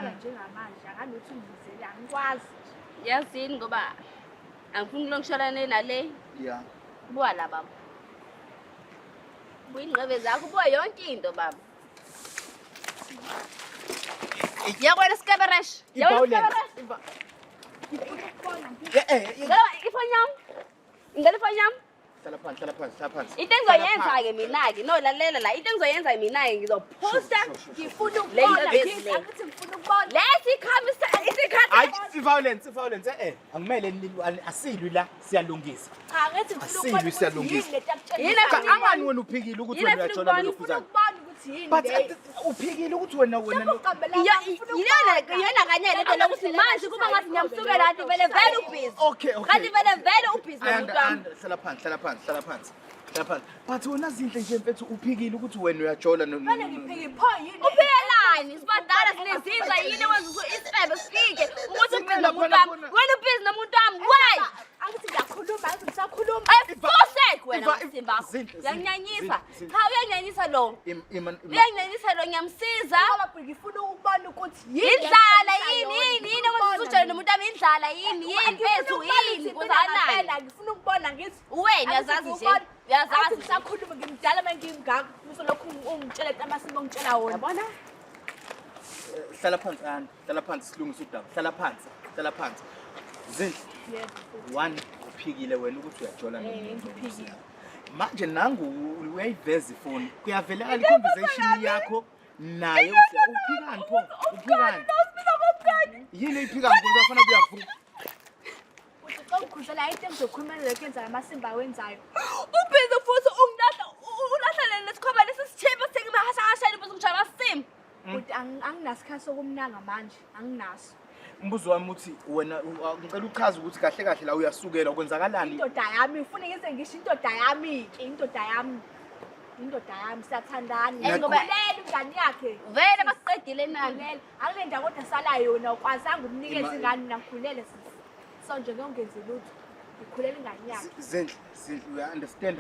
Qala njengamanje akanothi ungizele angikwazi. Yazini ngoba angifuni kulongisholane nale. Yeah. Buya la baba. Buyingqebe zakho buya yonke into baba. Yakwena skeberesh. Yakwena skeberesh. Ifoni yami. Ngale ifoni yami. Hlala phansi. Into engizoyenza ke mina ke no lalela la into engizoyenza mina ke ngizophosta Ngifuna ukubona Lento angithi ngifuna ukubona. lesi isikhathi Hayi violence angimele asilwi la siyalungisa. Cha ngithi ngifuna Asilwi siyalungisa. Yini Cha angani wena uphikile ukuthi wena uyathola lokhu Ngifuna zakho. ukubona ukuthi yini But le. uphikile ukuthi wena yona kanye lento lokuthi manje kuba ngathi ngiyamsukela kanti vele vele ubhizi Okay. kanti vele ubhizi nomuntu wami Hlala phansi. But wena zinhle nje mfethu uphikile ukuthi wena uyajola Manje ngiphike pho yini? uphelani sibadala sinezinza yini wenza isifebe sifike ukuthi ubhizi nomuntu wami wena ubhizi nomuntu wami why Angithi ngiyakhuluma, angithi ngisakhuluma. Fosek wena Iva- msimba Zinhle, uyanginyanyisa zinhle. cha uyanginyanyisa lo Iman uyanginyanyisa lo ngiyamsiza Ngoba ngifuna ukubona ukuthi indlala yini wenza usujele nomuntu wami indlala yini mfethu yini kuzanani ngifuna ukubona ngithi wena yazazi nje yazazi ngisakhuluma ngimdala mangimngaka usolokhu ungitshela amasimba ongitshela wona yabona hlala phansi silungisa udaba. Hlala phansi. Zinhle. One uphikile wena ukuthi uyajola nomuntu. ngiphikile Manje nangu uyayiveza ifoni. Kuyaveleka le conversation yakho naye uphikani pho? Uphikani? Yini iphikani uzafuna kuyavuka? uthi xa ukhuzela into engizokhuluma lekenza amasimba awenzayo ubhizi futhi ulahlele lesikhomba lesi sithemba sengimahashashani bese ngishaya amasimba ukuthi anginasikhathi sokumnanga manje anginaso Umbuzo wami uthi wena ngicela uchaze ukuthi kahle la uyasukela ukwenzakalani? indoda yami ufuna ngize ngisho indoda yami siyathandana ngokulela ingane yakhe vele basiqedile nani Ngilele akulenda kodwa sala yona ukwazanga umnikeza ingane nakhulele so nje ngongenzi lutho ngikhulela ingane yakhe Zinhle, uya understand